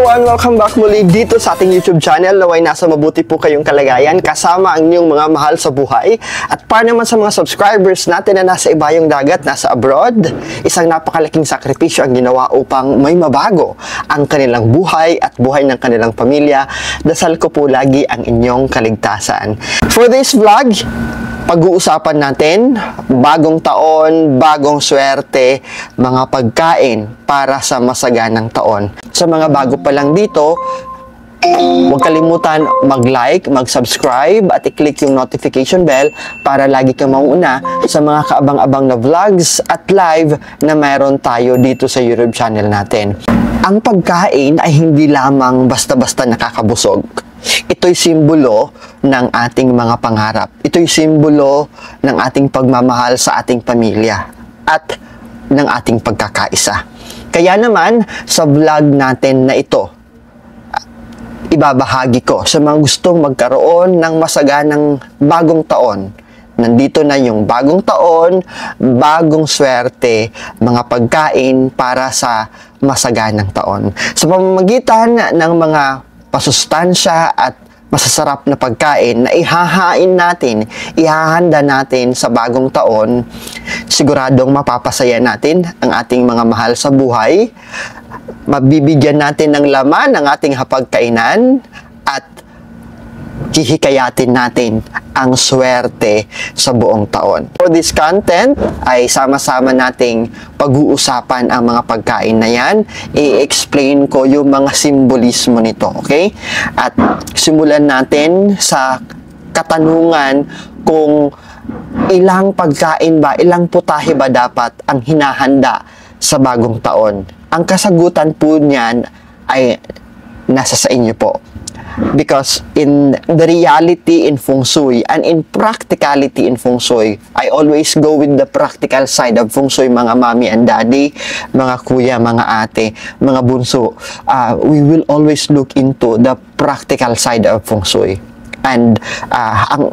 everyone! Welcome back muli dito sa ating YouTube channel. Naway nasa mabuti po kayong kalagayan kasama ang inyong mga mahal sa buhay. At para naman sa mga subscribers natin na nasa ibayong dagat, nasa abroad, isang napakalaking sakripisyo ang ginawa upang may mabago ang kanilang buhay at buhay ng kanilang pamilya. Dasal ko po lagi ang inyong kaligtasan. For this vlog, pag-uusapan natin, bagong taon, bagong swerte, mga pagkain para sa masaganang taon. Sa mga bago pa lang dito, huwag kalimutan mag-like, mag-subscribe at i-click yung notification bell para lagi kang mauuna sa mga kaabang-abang na vlogs at live na mayroon tayo dito sa YouTube channel natin. Ang pagkain ay hindi lamang basta-basta nakakabusog. Ito'y simbolo ng ating mga pangarap. Ito'y simbolo ng ating pagmamahal sa ating pamilya at ng ating pagkakaisa. Kaya naman, sa vlog natin na ito, ibabahagi ko sa mga gustong magkaroon ng masaganang bagong taon. Nandito na yung bagong taon, bagong swerte, mga pagkain para sa masaganang taon. Sa pamamagitan ng mga pasustansya at masasarap na pagkain na ihahain natin, ihahanda natin sa bagong taon, siguradong mapapasaya natin ang ating mga mahal sa buhay, mabibigyan natin ng laman ang ating hapagkainan, at hihikayatin natin ang swerte sa buong taon. For this content ay sama-sama nating pag-uusapan ang mga pagkain na yan. I-explain ko yung mga simbolismo nito, okay? At simulan natin sa katanungan kung ilang pagkain ba, ilang putahe ba dapat ang hinahanda sa bagong taon. Ang kasagutan po niyan ay nasa sa inyo po. Because in the reality in Feng Shui and in practicality in Feng Shui, I always go with the practical side of Feng Shui, mga mami and daddy, mga kuya, mga ate, mga bunso. We will always look into the practical side of Feng Shui. And ang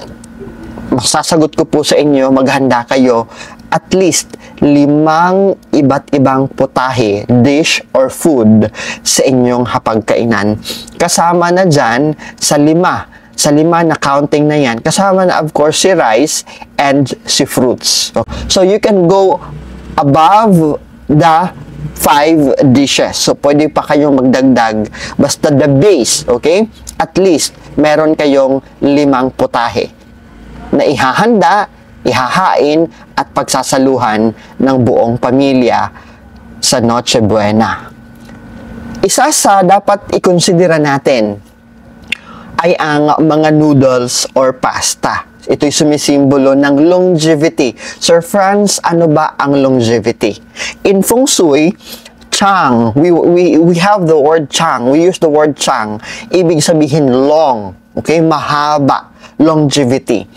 masasagot ko po sa inyo, maghanda kayo at least 5 iba't ibang putahe, dish or food sa inyong hapagkainan. Kasama na dyan sa 5 na counting na yan, kasama na of course si rice and si fruits. So you can go above the 5 dishes. So pwede pa kayong magdagdag, basta the base, okay? At least meron kayong 5 putahe na ihahanda, ihahain at pagsasaluhan ng buong pamilya sa Noche Buena. Isa sa dapat ikonsidera natin ay ang mga noodles or pasta. Ito'y sumisimbolo ng longevity. Sir Franz, ano ba ang longevity? In Feng Shui, Chang, we have the word Chang. We use the word Chang. Ibig sabihin long, okay? Mahaba, longevity.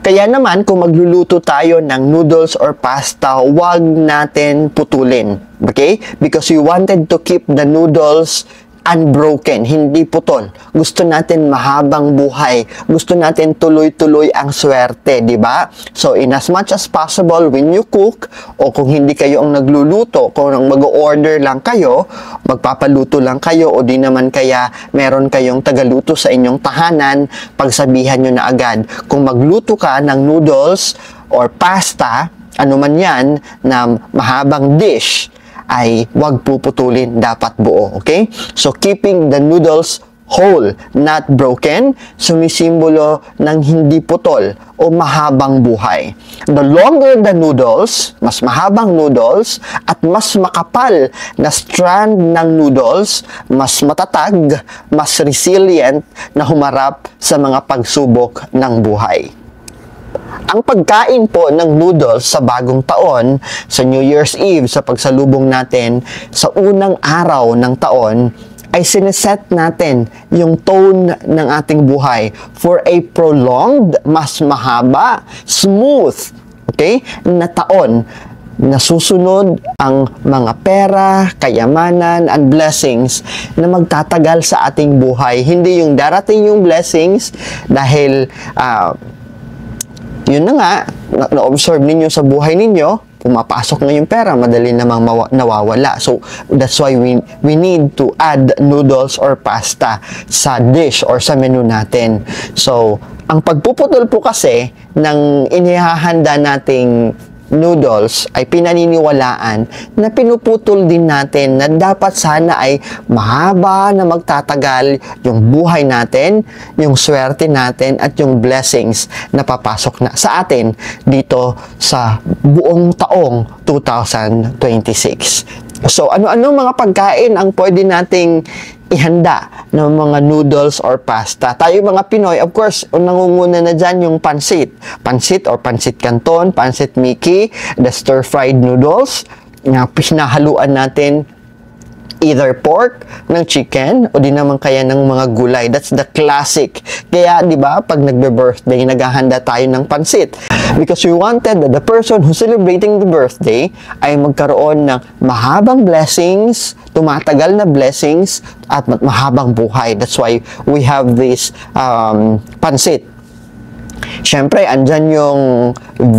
Kaya naman, kung magluluto tayo ng noodles or pasta, huwag natin putulin. Okay? Because we wanted to keep the noodles unbroken, hindi putol. Gusto natin mahabang buhay. Gusto natin tuloy-tuloy ang swerte, di ba? So, in as much as possible, when you cook, o kung hindi kayo ang nagluluto, kung mag-order lang kayo, magpapaluto lang kayo, o di naman kaya meron kayong tagaluto sa inyong tahanan, pagsabihan nyo na agad. Kung magluto ka ng noodles or pasta, ano man yan, na mahabang dish, ay wag puputulin, dapat buo, okay? So, keeping the noodles whole, not broken, sumisimbolo ng hindi putol o mahabang buhay. The longer the noodles, mas mahabang noodles, at mas makapal na strand ng noodles, mas matatag, mas resilient na humarap sa mga pagsubok ng buhay. Ang pagkain po ng noodles sa bagong taon, sa New Year's Eve, sa pagsalubong natin sa unang araw ng taon, ay sineset natin yung tone ng ating buhay for a prolonged, mas mahaba, smooth, okay, na taon. Nasusunod ang mga pera, kayamanan, and blessings na magtatagal sa ating buhay. Hindi yung darating yung blessings dahil yun na nga, na-observe ninyo sa buhay ninyo, pumapasok na yung pera, madali namang nawawala. So, that's why we need to add noodles or pasta sa dish or sa menu natin. So, ang pagpuputol po kasi ng inihahanda nating noodles ay pinaniniwalaan na pinuputol din natin na dapat sana ay mahaba na magtatagal yung buhay natin, yung swerte natin at yung blessings na papasok na sa atin dito sa buong taong 2026. So, ano-ano mga pagkain ang pwede nating ihanda ng mga noodles or pasta? Tayo mga Pinoy, of course, nangunguna na dyan yung pansit. Pansit or pansit canton, pansit Mickey, the stir-fried noodles, na pinahaluan natin either pork, ng chicken, o di naman kaya ng mga gulay. That's the classic. Kaya, di ba, pag nagbe-birthday, naghahanda tayo ng pansit. Because we wanted that the person who's celebrating the birthday ay magkaroon ng mahabang blessings, tumatagal na blessings, at mahabang buhay. That's why we have this pansit. Siyempre, andyan yung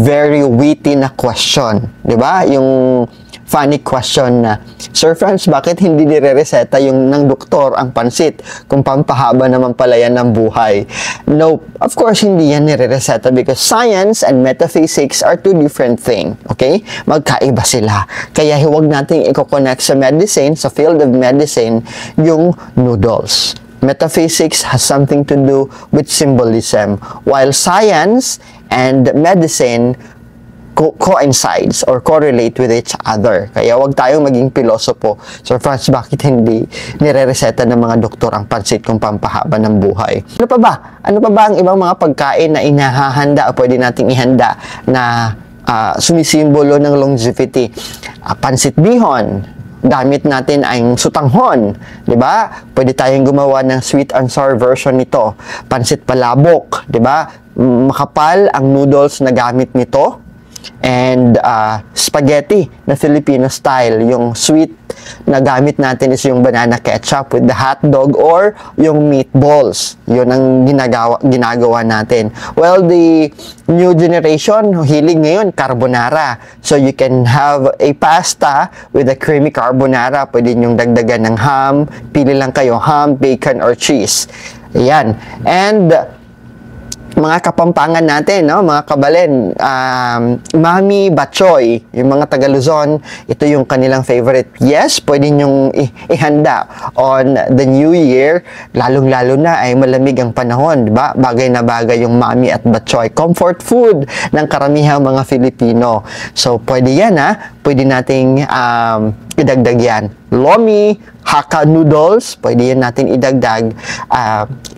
very witty na question. Di ba? Yung funny question na, Sir Franz, bakit hindi nire-reseta yung ng doktor ang pansit kung pampahaba naman pala yan ng buhay? No, of course, hindi yan nire-reseta because science and metaphysics are two different things. Okay? Magkaiba sila. Kaya huwag nating i-connect sa medicine, sa field of medicine, yung noodles. Metaphysics has something to do with symbolism, while science and medicine coincides or correlate with each other. Kaya wag tayong maging pilosopo. Sir Franz, bakit hindi nire-reseta ng mga doktor ang pansit kung pampahaba ng buhay? Ano pa ba? Ano pa ba ang ibang mga pagkain na inahahanda o pwede nating ihanda na sumisimbolo ng longevity? Pansit bihon, gamit natin ang sutanghon, di ba? Pwede tayong gumawa ng sweet and sour version nito. Pansit palabok, di ba? Makapal ang noodles na gamit nito. And spaghetti na Filipino style, yung sweet na gamit natin is yung banana ketchup with the hot dog or yung meatballs. Yun ang ginagawa natin. Well, the new generation, hilig ngayon, carbonara. So, you can have a pasta with a creamy carbonara. Pwede nyong dagdagan ng ham. Pili lang kayo, ham, bacon, or cheese. Ayan. And mga kapampangan natin, no? Mga kabalen, Mami Batchoy, yung mga taga Luzon, ito yung kanilang favorite. Yes, pwede nyong ihanda on the New Year, lalong-lalo na ay malamig ang panahon, di ba? Bagay na bagay yung Mami at Batchoy. Comfort food ng karamihang mga Filipino. So, pwede yan, ha? Pwede nating idagdag yan. Lomi, Hakka noodles, pwede yan natin idagdag.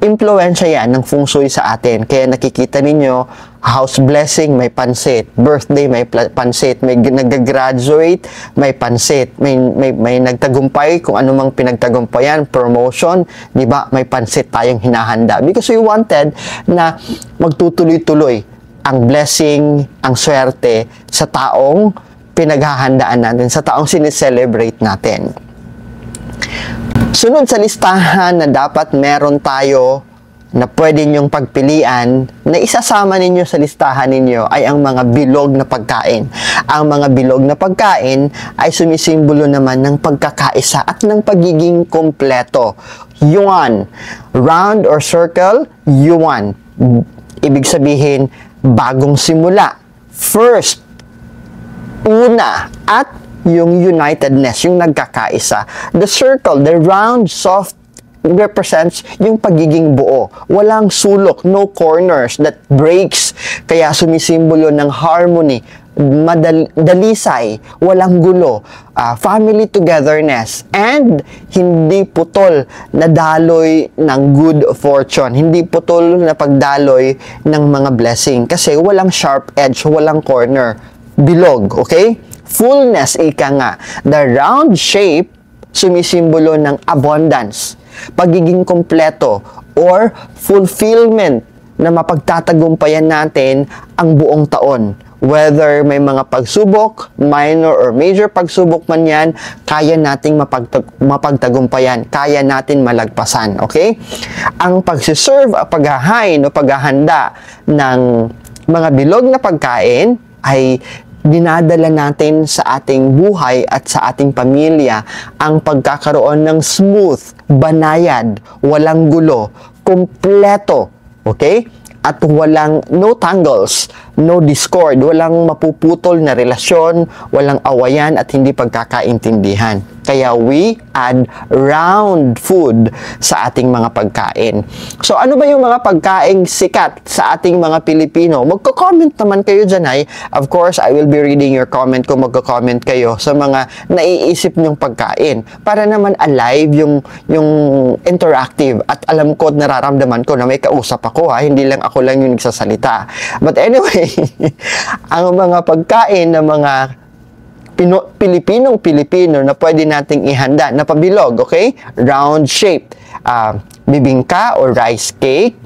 Impluensya yan ng feng shui sa atin. Kaya nakikita ninyo, house blessing, may pansit. Birthday, may pansit. May nag-graduate, may pansit. May nagtagumpay, kung ano mang pinagtagumpayan, promotion, di ba? May pansit tayong hinahanda. Because we wanted na magtutuloy-tuloy ang blessing, ang swerte sa taong pinaghahandaan natin, sa taong sineselebrate natin. Sunod sa listahan na dapat meron tayo na pwede nyong pagpilian na isasama ninyo sa listahan ninyo ay ang mga bilog na pagkain. Ang mga bilog na pagkain ay sumisimbolo naman ng pagkakaisa at ng pagiging kompleto. Yuan. Round or circle, yuan. Ibig sabihin, bagong simula. First. Una. At yung unitedness, yung nagkakaisa. The circle, the round, soft, represents yung pagiging buo. Walang sulok, no corners that breaks. Kaya sumisimbolo ng harmony, dalisay, walang gulo, family togetherness, and hindi putol na daloy ng good fortune. Hindi putol na pagdaloy ng mga blessing. Kasi walang sharp edge, walang corner. Bilog, okay? Fullness, ika nga. The round shape, sumisimbolo ng abundance, pagiging kompleto, or fulfillment na mapagtatagumpayan natin ang buong taon. Whether may mga pagsubok, minor or major pagsubok man yan, kaya nating mapagtagumpayan, kaya natin malagpasan, okay? Ang pagsiserve, paghahain o paghahanda ng mga bilog na pagkain ay dinadala natin sa ating buhay at sa ating pamilya ang pagkakaroon ng smooth, banayad, walang gulo, kumpleto, okay? At walang no tangles, no discord, walang mapuputol na relasyon, walang awayan at hindi pagkakaintindihan. Kaya we add round food sa ating mga pagkain. So ano ba yung mga pagkaing sikat sa ating mga Pilipino? Magko-comment naman kayo dyan ay. Of course, I will be reading your comment kung magko-comment kayo sa mga naiisip nyong pagkain. Para naman alive yung interactive. At alam ko, nararamdaman ko na may kausap ako ha. Hindi lang ako lang yung nagsasalita. But anyway, ang mga pagkain ng mga Pilipino na pwede nating ihanda na pabilog, okay? Round shape. Bibingka or rice cake.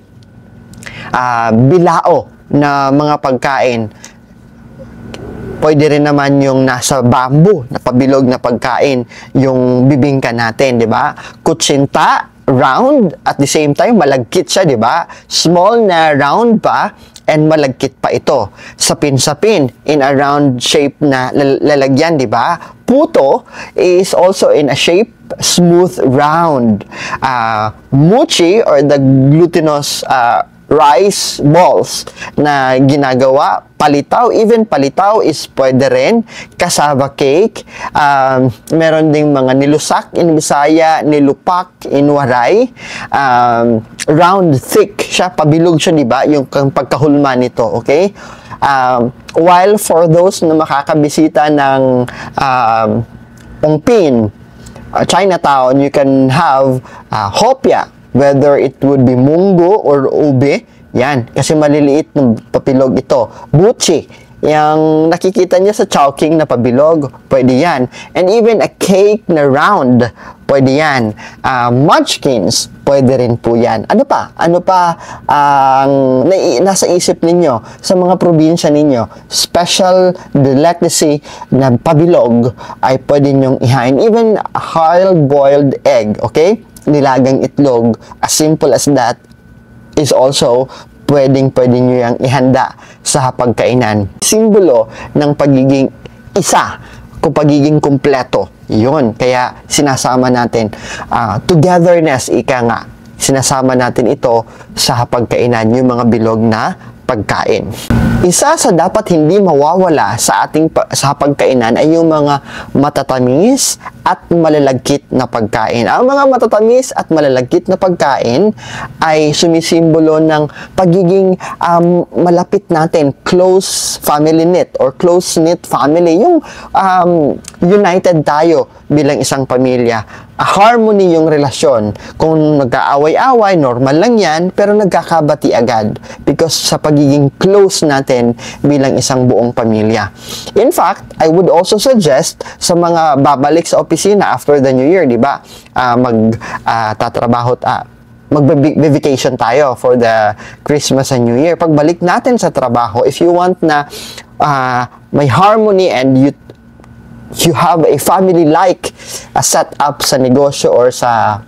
Bilao na mga pagkain. Pwede rin naman yung nasa bamboo na pabilog na pagkain, yung bibingka natin, di ba? Kutsinta, round, at the same time, malagkit siya, di ba? Small na round pa, and malagkit pa ito. Sapin-sapin in a round shape na lalagyan, di ba? Puto is also in a shape smooth round. Mochi or the glutinous rice balls na ginagawa, palitaw, even palitaw is pwede rin, cassava cake, meron ding mga nilusak in Bisaya, nilupak in Waray, round thick siya, pabilog siya, di ba? Yung pagkahulma nito, okay? While for those na makakabisita ng Ongpin, Chinatown, you can have hopia, whether it would be munggo or ube, yan, kasi maliliit ng papilog ito. Buchi, yung nakikita niya sa Chowking na pabilog, pwede yan. And even a cake na round, pwede yan. Munchkins, pwede rin po yan. Ano pa? Ano pa ang nasa isip ninyo sa mga probinsya ninyo? Special delicacy na pabilog ay pwede nyong ihain. Even hard-boiled egg, okay? Nilagang itlog, as simple as that, is also pwede nyo yung ihanda sa hapagkainan. Simbolo ng pagiging isa, kung pagiging kumpleto. Yun, kaya sinasama natin togetherness, ika nga. Sinasama natin ito sa hapagkainan, yung mga bilog na pagkain. Isa sa dapat hindi mawawala sa sa hapagkainan ay yung mga matatamis at malalagkit na pagkain. Ang mga matatamis at malalagkit na pagkain ay sumisimbolo ng pagiging malapit natin, close family knit or close-knit family. Yung united tayo bilang isang pamilya. Harmony yung relasyon. Kung nagkaaway-away, normal lang yan, pero nagkakabati agad. Because sa pagiging close natin bilang isang buong pamilya. In fact, I would also suggest sa mga babalik sa opisina after the New Year, di ba? Mag-vacation tayo for the Christmas and New Year. Pagbalik natin sa trabaho, if you want na may harmony and you have a family-like setup sa negosyo or sa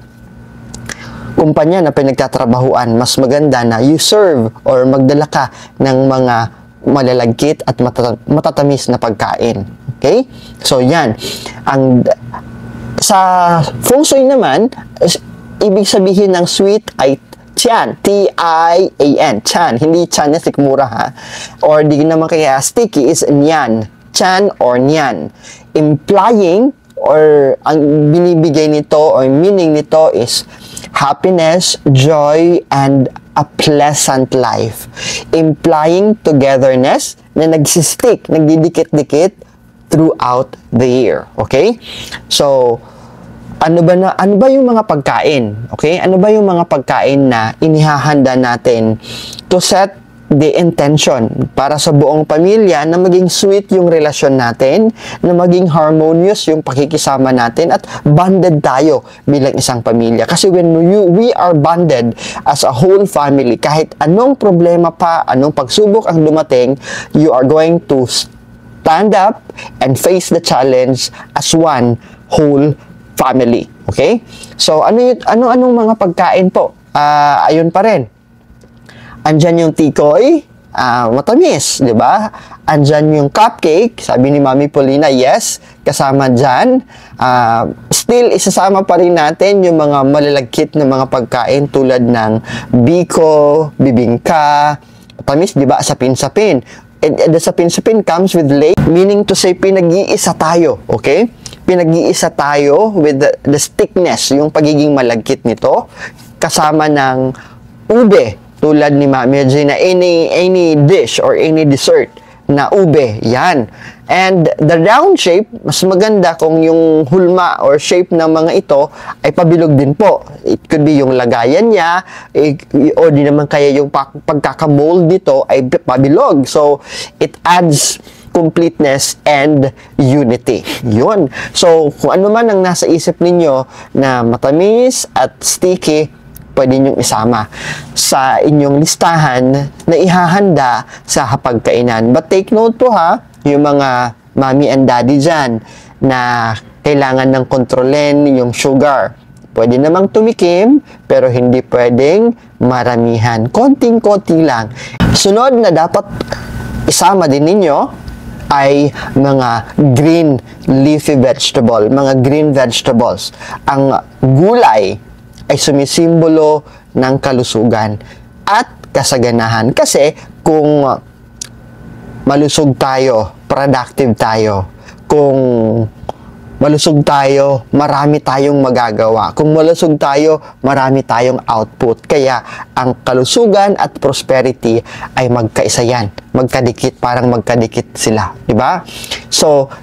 kumpanya na pinagtatrabahuan, mas maganda na you serve or magdala ka ng mga malalagkit at matatamis na pagkain. Okay? So, yan. Sa feng shui naman, ibig sabihin ng sweet ay tian, T-I-A-N, tian. Hindi tian na sikmura ha. Or di naman kaya sticky is nyan, tian or nyan. Implying or ang binibigay nito or meaning nito is happiness, joy, and a pleasant life. Implying togetherness na nagsistick, nagdidikit-dikit throughout the year. Okay? So, ano ba yung mga pagkain? Okay? Ano ba yung mga pagkain na inihahanda natin to set the intention para sa buong pamilya na maging sweet yung relasyon natin, na maging harmonious yung pakikisama natin at bonded tayo bilang isang pamilya. Kasi when we are bonded as a whole family, kahit anong problema pa, anong pagsubok ang dumating, you are going to stand up and face the challenge as one whole family. Okay? So, anong mga pagkain po? Ayun pa rin. Andyan yung tikoy, matamis, di ba? Andyan yung cupcake, sabi ni Mami Paulina, yes, kasama dyan. Still, isasama pa rin natin yung mga malalagkit na mga pagkain tulad ng biko, bibingka, matamis, di ba? Sapin-sapin. And the sapin-sapin comes with lake, meaning to say, pinag-iisa tayo, okay? Pinag-iisa tayo with the thickness, yung pagiging malagkit nito, kasama ng ube, tulad ni Mami Gina, any dish or any dessert na ube, yan. And the round shape, mas maganda kung yung hulma or shape ng mga ito ay pabilog din po. It could be yung lagayan niya, o di naman kaya yung pagkakamold nito ay pabilog. So, it adds completeness and unity. Yun. So, kung ano man ang nasa isip ninyo na matamis at sticky, pwede nyong isama sa inyong listahan na ihahanda sa hapagkainan. But take note po ha, yung mga mommy and daddy dyan na kailangan ng kontrolin yung sugar. Pwede namang tumikim, pero hindi pwedeng maramihan. Konting-konti lang. Sunod na dapat isama din ninyo ay mga green leafy vegetable, mga green vegetables. Ang gulay ay sumisimbolo ng kalusugan at kasaganahan. Kasi kung malusog tayo, productive tayo. Kung malusog tayo, marami tayong magagawa. Kung malusog tayo, marami tayong output. Kaya ang kalusugan at prosperity ay magkaisa yan. Magkadikit, parang magkadikit sila. Diba? So,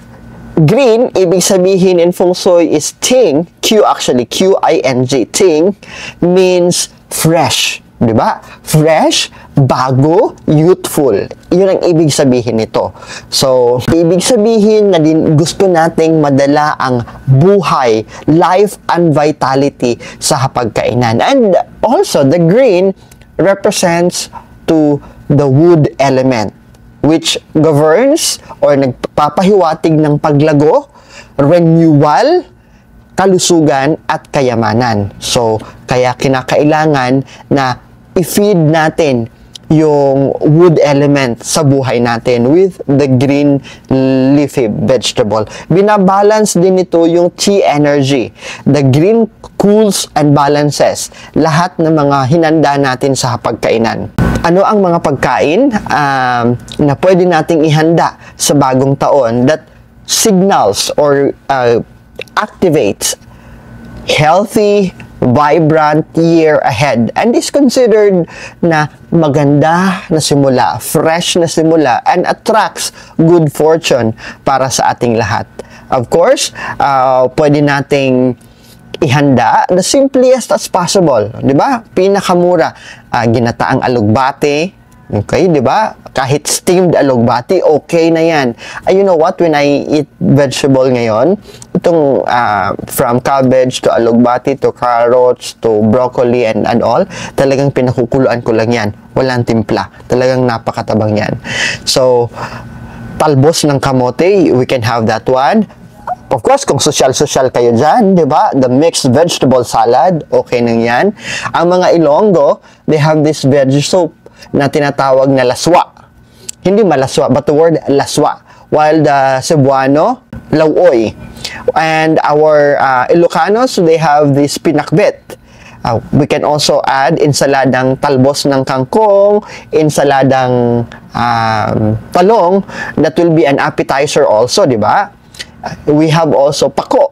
green, ibig sabihin in Feng Shui is Qing, Q-I-N-G, Qing, means fresh. Diba? Fresh, bago, youthful. Yun ang ibig sabihin nito. So, ibig sabihin na din gusto nating madala ang buhay, life and vitality sa hapagkainan. And also, the green represents to the wood element, which governs or nagpapahiwatig ng paglago, renewal, kalusugan at kayamanan. So, kaya kinakailangan na i-feed natin yung wood element sa buhay natin with the green leafy vegetable. Binabalance din ito yung Qi energy. The green cools and balances lahat ng mga hinanda natin sa hapagkainan. Ano ang mga pagkain na pwede nating ihanda sa bagong taon that signals or activates healthy, vibrant year ahead and is considered na maganda na simula, fresh na simula, and attracts good fortune para sa ating lahat. Of course, pwede nating ihanda the simplest as possible, di ba? Pinakamura, ginataang alugbate, okay, di ba? Kahit steamed alugbate, okay na yan. You know what? When I eat vegetable ngayon, itong from cabbage to alugbate to carrots to broccoli and all, talagang pinakukuluan ko lang yan. Walang timpla. Talagang napakatabang yan. So, talbos ng kamote, we can have that one. Of course, kung social-social kayo dyan, di ba? The mixed vegetable salad, okay nang yan. Ang mga Ilonggo, they have this veggie soup na tinatawag na laswa. Hindi malaswa, but the word laswa. While the Cebuano, lauoy. And our Ilocanos, they have this pinakbet. We can also add insaladang talbos ng kangkong, insaladang talong, that will be an appetizer also, di ba? We have also pako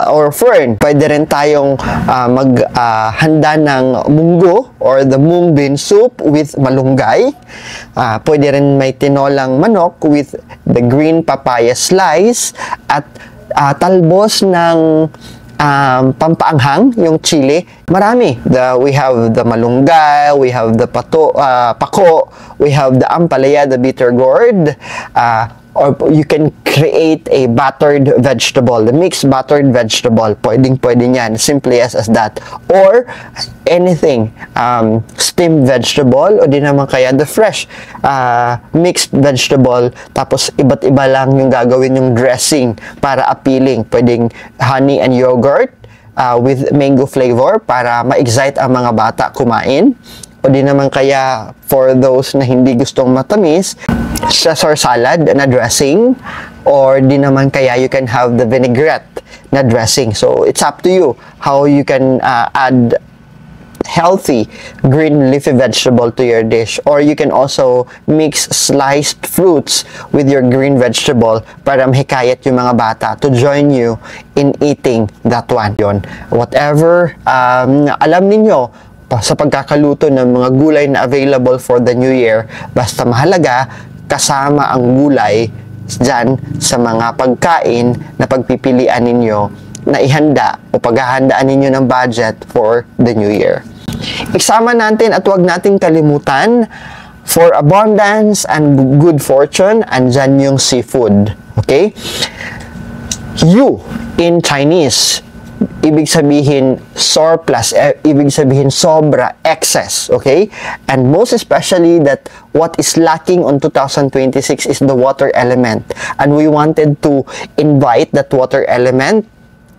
or fern. Pwede rin tayong maghanda ng munggo or the mung bean soup with malunggay. Pwede rin may tinolang manok with the green papaya slice at talbos ng pampaanghang, yung chili. Marami. We have the malunggay, we have the pako, we have the ampalaya, the bitter gourd, or you can create a buttered vegetable, the mixed buttered vegetable. Pwedeng-pwede yan, simply as that. Or anything, steamed vegetable, o di naman kaya the fresh mixed vegetable, tapos iba't iba lang yung gagawin yung dressing para appealing. Pwedeng honey and yogurt with mango flavor para ma-excite ang mga bata kumain. o di naman kaya for those na hindi gustong matamis, Caesar salad na dressing, or di naman kaya you can have the vinaigrette na dressing. So it's up to you how you can add healthy green leafy vegetable to your dish, or you can also mix sliced fruits with your green vegetable para mahikayat yung mga bata to join you in eating that one. Yun, whatever alam ninyo sa pagkakaluto ng mga gulay na available for the new year, basta mahalaga kasama ang gulay dyan sa mga pagkain na pagpipilian ninyo na ihanda o paghahandaan ninyo ng budget for the new year. Isama natin at huwag nating kalimutan, for abundance and good fortune, andyan yung seafood. Okay? You, in Chinese, ibig sabihin surplus, ibig sabihin sobra, excess. Okay? And most especially that what is lacking on 2026 is the water element. And we wanted to invite that water element.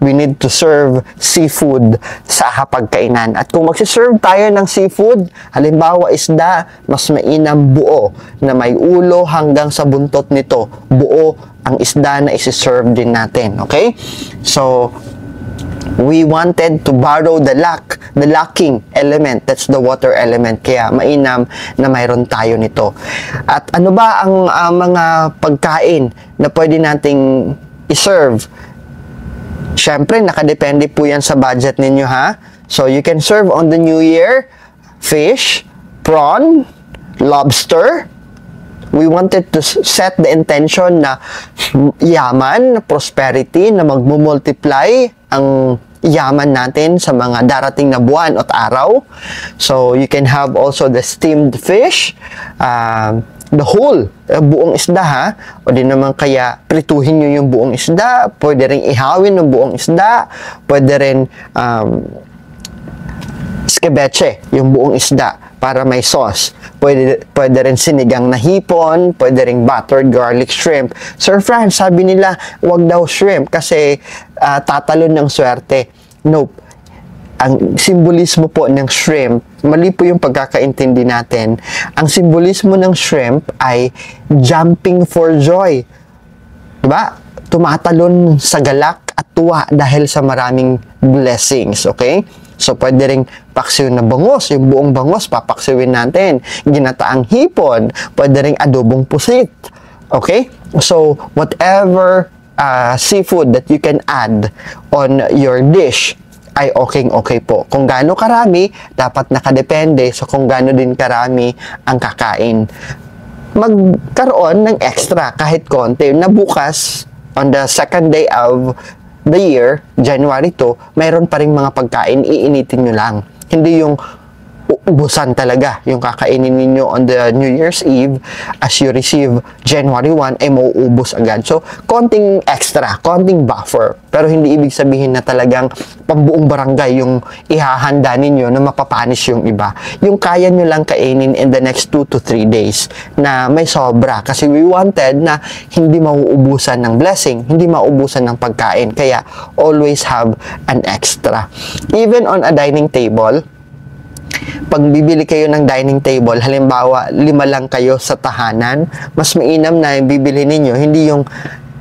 We need to serve seafood sa hapagkainan. At kung magsiserve tayo ng seafood, halimbawa isda, mas mainam buo, na may ulo hanggang sa buntot nito. Buo ang isda na isi-serve din natin. Okay? So, we wanted to borrow the lacking element. That's the water element. Kaya mainam na mayroon tayo nito. At ano ba ang mga pagkain na pwede nating iserve? Siyempre, nakadepende po yan sa budget ninyo, ha? So, you can serve on the New Year, fish, prawn, lobster. We wanted to set the intention na yaman, prosperity, na magmumultiply ang yaman natin sa mga darating na buwan at araw. So, you can have also the steamed fish, the whole, buong isda, ha? O di naman kaya prituhin nyo yung buong isda, pwede rin ihawin ng buong isda, pwede rin skebeche, yung buong isda para may sauce. Pwede rin sinigang na hipon, pwede rin buttered garlic shrimp. Sir Franz, sabi nila, wag daw shrimp kasi tatalon ng swerte. Nope. Ang simbolismo po ng shrimp, mali po yung pagkakaintindi natin. Ang simbolismo ng shrimp ay jumping for joy. Diba? Tumatalon sa galak at tuwa dahil sa maraming blessings. Okay? So, pwede ring paksiw na bangos. Yung buong bangos, papaksiwin natin. Ginataang hipon. Pwede ring adobong pusit. Okay? So, whatever seafood that you can add on your dish, ay okay po. Kung gaano karami, dapat nakadepende sa kung gaano din karami ang kakain. Magkaroon ng extra kahit konti na bukas, on the second day of the year, January 2, mayroon pa rin mga pagkain, iinitin nyo lang. Hindi yung uubusan talaga yung kakainin ninyo on the New Year's Eve as you receive January 1 ay mauubos agad. So, konting extra, konting buffer. Pero hindi ibig sabihin na talagang pambuong barangay yung ihahanda ninyo na mapapanis yung iba. Yung kaya nyo lang kainin in the next 2 to 3 days na may sobra. Kasi we wanted na hindi mauubusan ng blessing, hindi mauubusan ng pagkain. Kaya, always have an extra. Even on a dining table, pag bibili kayo ng dining table, halimbawa 5 lang kayo sa tahanan, mas mainam na yung bibili ninyo, hindi yung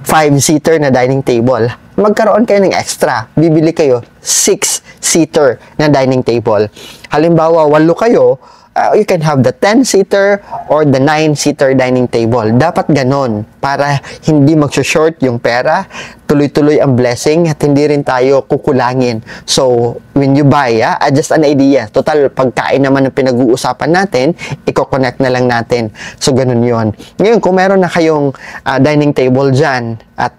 5-seater na dining table. Magkaroon kayo ng extra. Bibili kayo 6-seater na dining table. Halimbawa 8 kayo, you can have the 10-seater or the 9-seater dining table. Dapat ganon para hindi mag-short yung pera, tuloy-tuloy ang blessing at hindi rin tayo kukulangin. So, when you buy, just an idea. Total, pagkain naman ang pinag-uusapan natin, i-connect na lang natin. So, ganun yon. Ngayon, kung meron na kayong dining table dyan at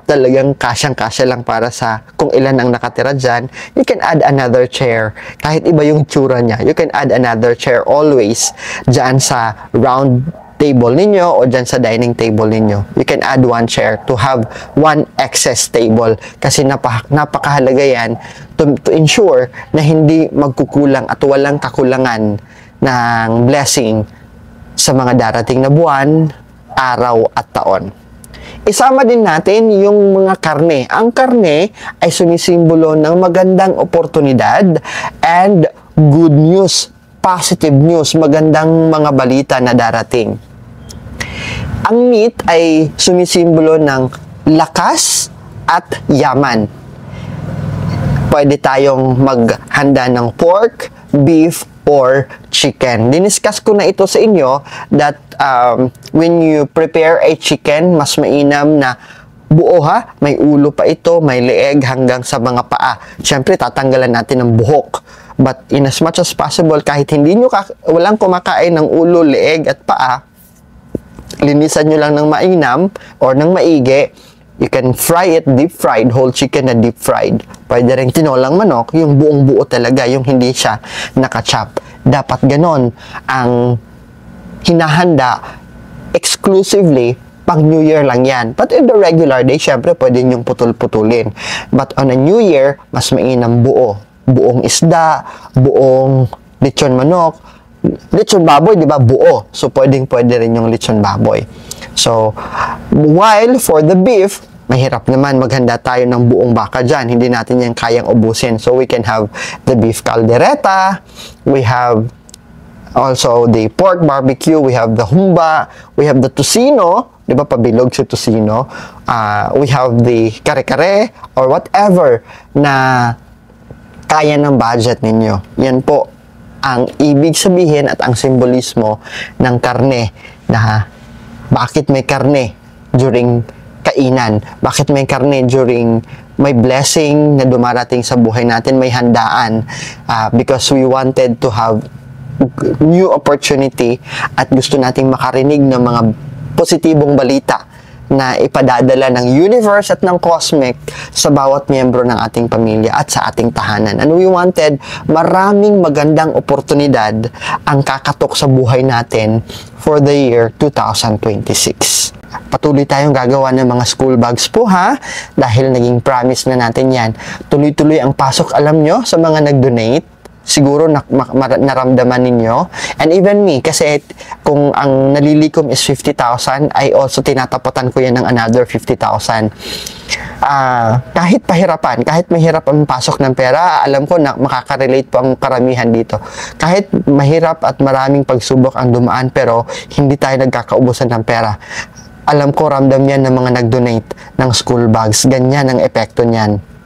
talagang kasyang-kasya lang para sa kung ilan ang nakatira dyan, you can add another chair. Kahit iba yung tsura niya, you can add another chair always dyan sa round table ninyo o dyan sa dining table ninyo. You can add 1 chair to have 1 excess table kasi napakahalaga yan to ensure na hindi magkukulang at walang kakulangan ng blessing sa mga darating na buwan, araw at taon. Isama din natin yung mga karne. Ang karne ay sumisimbolo ng magandang oportunidad and good news positive news, magandang mga balita na darating. Ang meat ay sumisimbolo ng lakas at yaman. Pwede tayong maghanda ng pork, beef, or chicken. Diniscuss ko na ito sa inyo that when you prepare a chicken, mas mainam na buo ha, may ulo pa ito, may leeg hanggang sa mga paa. Siyempre, tatanggalan natin ng buhok. But in as much as possible, kahit walang kumakain ng ulo, leeg at paa, linisan nyo lang ng mainam or ng maigi. You can fry it, deep fried, whole chicken na deep fried. Pwede rin tinolang manok, yung buong buo talaga, yung hindi siya nakachop. Dapat ganon ang hinahanda exclusively pang New Year lang yan. But in the regular day, syempre pwede nyong putol-putulin. But on a New Year, mas mainam buo. Buong isda, buong lechon manok, lechon baboy, di ba? Buo. So, pwede rin yung lechon baboy. So, while for the beef, mahirap naman maghanda tayo ng buong baka dyan. Hindi natin yan kayang ubusin. So, we can have the beef caldereta. We have also the pork barbecue. We have the humba. We have the tocino. Di ba? Pabilog si tocino. We have the kare-kare or whatever na kaya ng budget ninyo. Yan po ang ibig sabihin at ang simbolismo ng karne na bakit may karne during kainan, bakit may karne during may blessing na dumarating sa buhay natin, may handaan, because we wanted to have new opportunity at gusto nating makarinig ng mga positibong balita na ipadadala ng universe at ng cosmic sa bawat miyembro ng ating pamilya at sa ating tahanan. And we wanted maraming magandang oportunidad ang kakatok sa buhay natin for the year 2026. Patuloy tayong gagawa ng mga school bags po ha, dahil naging promise na natin yan. Tuloy-tuloy ang pasok, alam nyo, sa mga nag-donate. Siguro naramdaman ninyo. And even me, kasi kung ang nalilikom is 50,000, I also tinatapotan ko yan ng another 50,000. Kahit pahirapan, kahit mahirap ang pasok ng pera, alam ko na makaka-relate po ang karamihan dito. Kahit mahirap at maraming pagsubok ang dumaan, pero hindi tayo nagkakaubusan ng pera. Alam ko, ramdam yan ng mga nag-donate ng school bags. Ganyan ang epekto niyan.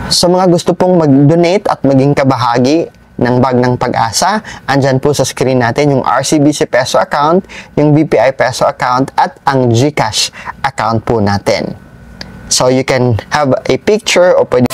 Sa mga gusto pong mag-donate at maging kabahagi ng Bag ng Pag-asa, andyan po sa screen natin yung RCBC Peso account, yung BPI Peso account, at ang GCash account po natin. So, you can have a picture o pwede